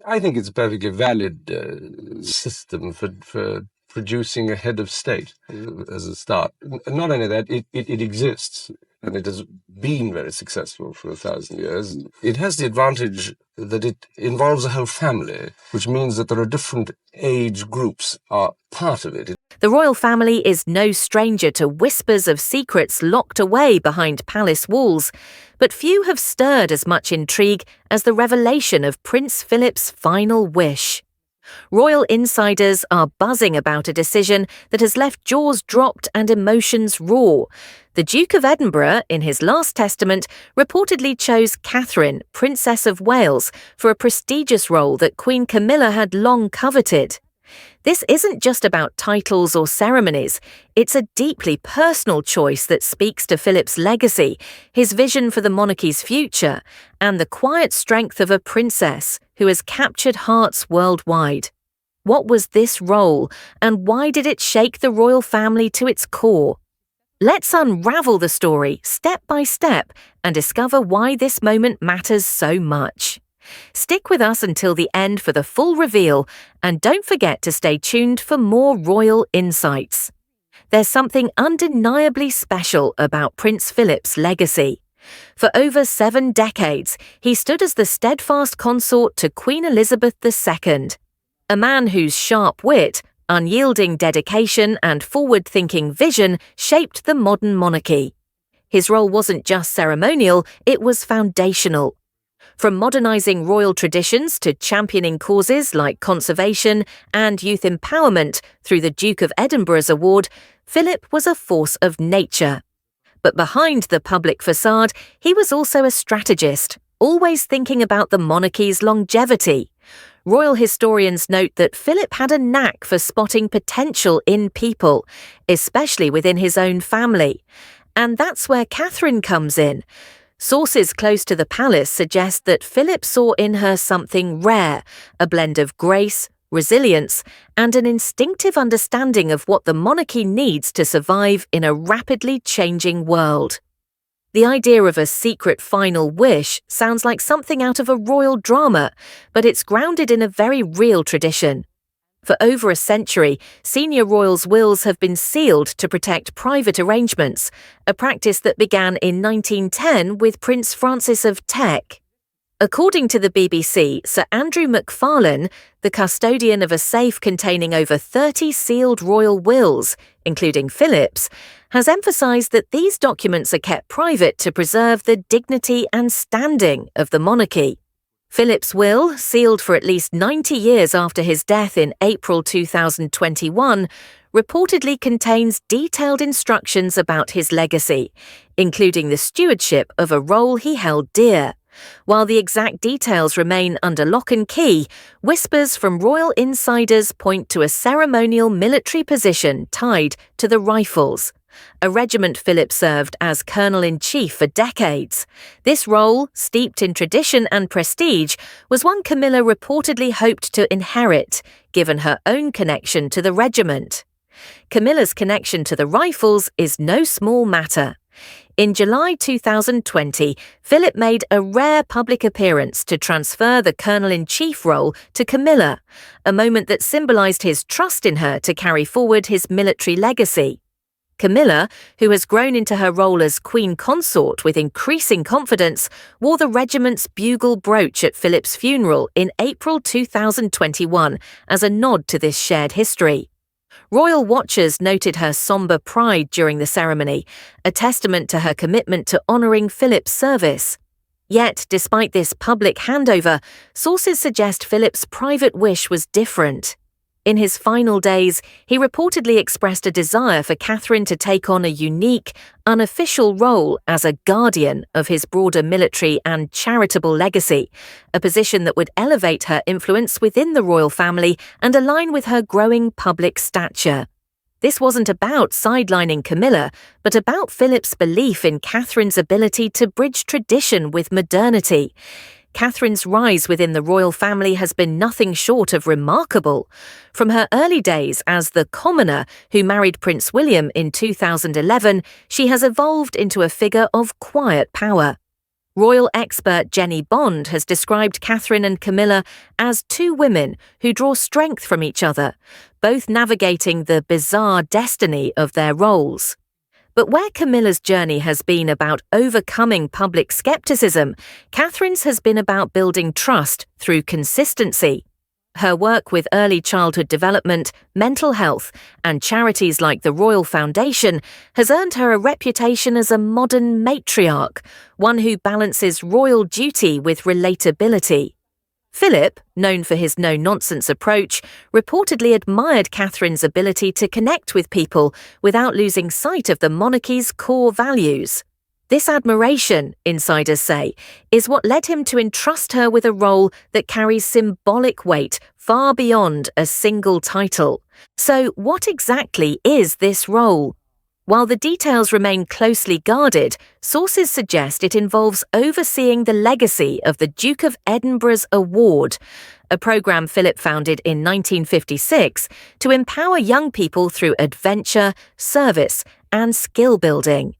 I think it's a perfectly valid system for producing a head of state as a start. Not only that, it exists, and it has been very successful for 1,000 years. It has the advantage that it involves a whole family, which means that there are different age groups are part of it. The royal family is no stranger to whispers of secrets locked away behind palace walls, but few have stirred as much intrigue as the revelation of Prince Philip's final wish. Royal insiders are buzzing about a decision that has left jaws dropped and emotions raw. The Duke of Edinburgh, in his last testament, reportedly chose Catherine, Princess of Wales, for a prestigious role that Queen Camilla had long coveted. This isn't just about titles or ceremonies, it's a deeply personal choice that speaks to Philip's legacy, his vision for the monarchy's future, and the quiet strength of a princess who has captured hearts worldwide. What was this role, and why did it shake the royal family to its core? Let's unravel the story step by step and discover why this moment matters so much. Stick with us until the end for the full reveal, and don't forget to stay tuned for more royal insights. There's something undeniably special about Prince Philip's legacy. For over 7 decades, he stood as the steadfast consort to Queen Elizabeth II, a man whose sharp wit, unyielding dedication, and forward-thinking vision shaped the modern monarchy. His role wasn't just ceremonial, it was foundational. From modernising royal traditions to championing causes like conservation and youth empowerment through the Duke of Edinburgh's award, Philip was a force of nature. But behind the public facade, he was also a strategist, always thinking about the monarchy's longevity. Royal historians note that Philip had a knack for spotting potential in people, especially within his own family. And that's where Catherine comes in. Sources close to the palace suggest that Philip saw in her something rare, a blend of grace, resilience, and an instinctive understanding of what the monarchy needs to survive in a rapidly changing world. The idea of a secret final wish sounds like something out of a royal drama, but it's grounded in a very real tradition. For over a century, senior royals' wills have been sealed to protect private arrangements, a practice that began in 1910 with Prince Francis of Teck. According to the BBC, Sir Andrew MacFarlane, the custodian of a safe containing over 30 sealed royal wills, including Philip's, has emphasised that these documents are kept private to preserve the dignity and standing of the monarchy. Philip's will, sealed for at least 90 years after his death in April 2021, reportedly contains detailed instructions about his legacy, including the stewardship of a role he held dear. While the exact details remain under lock and key, whispers from royal insiders point to a ceremonial military position tied to the Rifles, a regiment Philip served as Colonel-in-Chief for decades. This role, steeped in tradition and prestige, was one Camilla reportedly hoped to inherit, given her own connection to the regiment. Camilla's connection to the Rifles is no small matter. In July 2020, Philip made a rare public appearance to transfer the Colonel-in-Chief role to Camilla, a moment that symbolised his trust in her to carry forward his military legacy. Camilla, who has grown into her role as Queen Consort with increasing confidence, wore the regiment's bugle brooch at Philip's funeral in April 2021 as a nod to this shared history. Royal watchers noted her sombre pride during the ceremony, a testament to her commitment to honouring Philip's service. Yet, despite this public handover, sources suggest Philip's private wish was different. In his final days, he reportedly expressed a desire for Catherine to take on a unique, unofficial role as a guardian of his broader military and charitable legacy, a position that would elevate her influence within the royal family and align with her growing public stature. This wasn't about sidelining Camilla, but about Philip's belief in Catherine's ability to bridge tradition with modernity. Catherine's rise within the royal family has been nothing short of remarkable. From her early days as the commoner who married Prince William in 2011, she has evolved into a figure of quiet power. Royal expert Jenny Bond has described Catherine and Camilla as two women who draw strength from each other, both navigating the bizarre destiny of their roles. But where Camilla's journey has been about overcoming public skepticism, Catherine's has been about building trust through consistency. Her work with early childhood development, mental health, and charities like the Royal Foundation has earned her a reputation as a modern matriarch, one who balances royal duty with relatability. Philip, known for his no-nonsense approach, reportedly admired Catherine's ability to connect with people without losing sight of the monarchy's core values. This admiration, insiders say, is what led him to entrust her with a role that carries symbolic weight far beyond a single title. So what exactly is this role? While the details remain closely guarded, sources suggest it involves overseeing the legacy of the Duke of Edinburgh's award, a programme Philip founded in 1956 to empower young people through adventure, service, and skill building.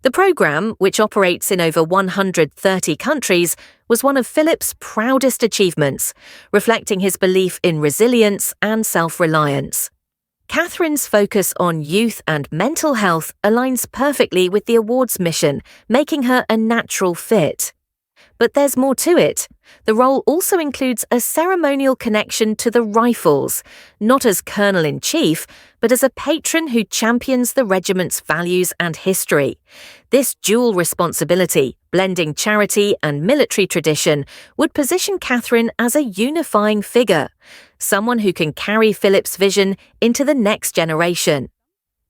The programme, which operates in over 130 countries, was one of Philip's proudest achievements, reflecting his belief in resilience and self-reliance. Catherine's focus on youth and mental health aligns perfectly with the award's mission, making her a natural fit. But there's more to it. The role also includes a ceremonial connection to the Rifles, not as Colonel-in-Chief, but as a patron who champions the regiment's values and history. This dual responsibility, blending charity and military tradition, would position Catherine as a unifying figure, someone who can carry Philip's vision into the next generation.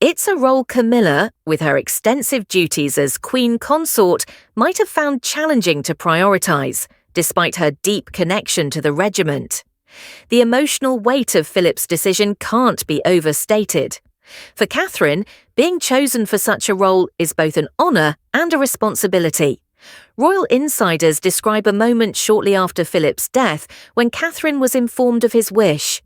It's a role Camilla, with her extensive duties as Queen Consort, might have found challenging to prioritise, despite her deep connection to the regiment. The emotional weight of Philip's decision can't be overstated. For Catherine, being chosen for such a role is both an honour and a responsibility. Royal insiders describe a moment shortly after Philip's death when Catherine was informed of his wish.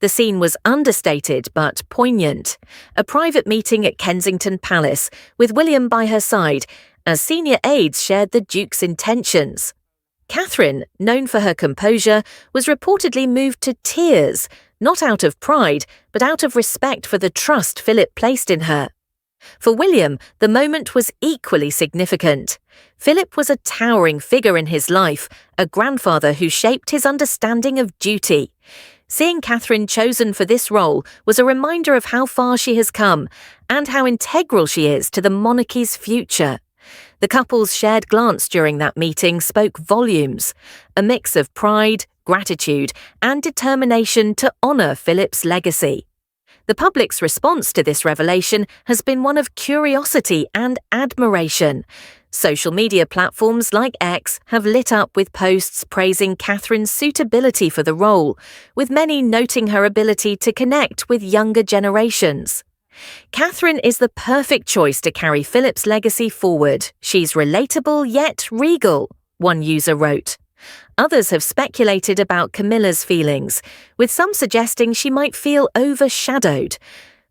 The scene was understated but poignant. A private meeting at Kensington Palace, with William by her side, as senior aides shared the Duke's intentions. Catherine, known for her composure, was reportedly moved to tears, not out of pride, but out of respect for the trust Philip placed in her. For William, the moment was equally significant. Philip was a towering figure in his life, a grandfather who shaped his understanding of duty. Seeing Catherine chosen for this role was a reminder of how far she has come and how integral she is to the monarchy's future. The couple's shared glance during that meeting spoke volumes, a mix of pride, gratitude, and determination to honour Philip's legacy. The public's response to this revelation has been one of curiosity and admiration. Social media platforms like X have lit up with posts praising Catherine's suitability for the role, with many noting her ability to connect with younger generations. Catherine is the perfect choice to carry Philip's legacy forward. She's relatable yet regal, one user wrote. Others have speculated about Camilla's feelings, with some suggesting she might feel overshadowed.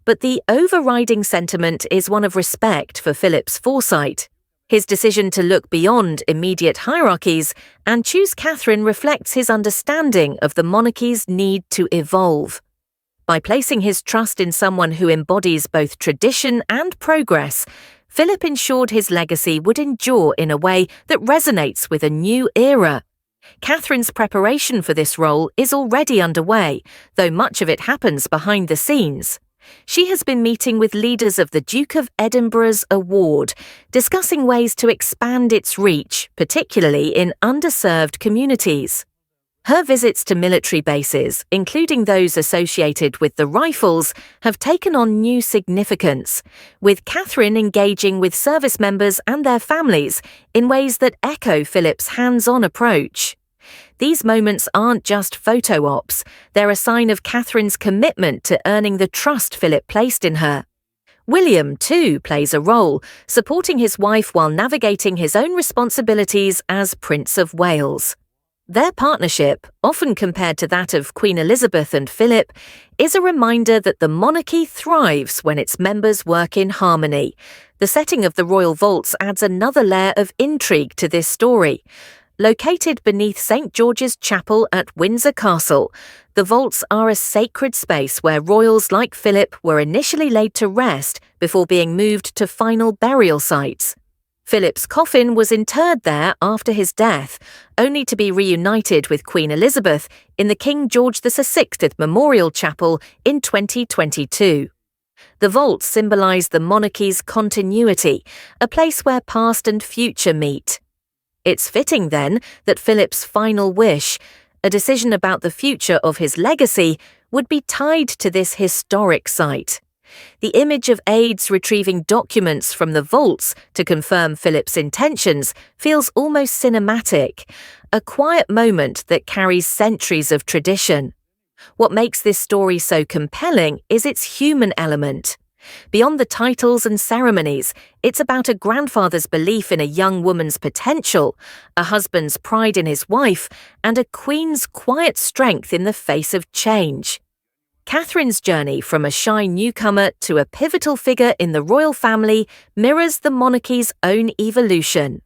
But the overriding sentiment is one of respect for Philip's foresight. His decision to look beyond immediate hierarchies and choose Catherine reflects his understanding of the monarchy's need to evolve. By placing his trust in someone who embodies both tradition and progress, Philip ensured his legacy would endure in a way that resonates with a new era. Catherine's preparation for this role is already underway, though much of it happens behind the scenes. She has been meeting with leaders of the Duke of Edinburgh's award, discussing ways to expand its reach, particularly in underserved communities. Her visits to military bases, including those associated with the Rifles, have taken on new significance, with Catherine engaging with service members and their families in ways that echo Philip's hands-on approach. These moments aren't just photo ops, they're a sign of Catherine's commitment to earning the trust Philip placed in her. William, too, plays a role, supporting his wife while navigating his own responsibilities as Prince of Wales. Their partnership, often compared to that of Queen Elizabeth and Philip, is a reminder that the monarchy thrives when its members work in harmony. The setting of the royal vaults adds another layer of intrigue to this story. Located beneath St. George's Chapel at Windsor Castle, the vaults are a sacred space where royals like Philip were initially laid to rest before being moved to final burial sites. Philip's coffin was interred there after his death, only to be reunited with Queen Elizabeth in the King George VI Memorial Chapel in 2022. The vaults symbolise the monarchy's continuity, a place where past and future meet. It's fitting, then, that Philip's final wish, a decision about the future of his legacy, would be tied to this historic site. The image of aides retrieving documents from the vaults to confirm Philip's intentions feels almost cinematic, a quiet moment that carries centuries of tradition. What makes this story so compelling is its human element. Beyond the titles and ceremonies, it's about a grandfather's belief in a young woman's potential, a husband's pride in his wife, and a queen's quiet strength in the face of change. Catherine's journey from a shy newcomer to a pivotal figure in the royal family mirrors the monarchy's own evolution.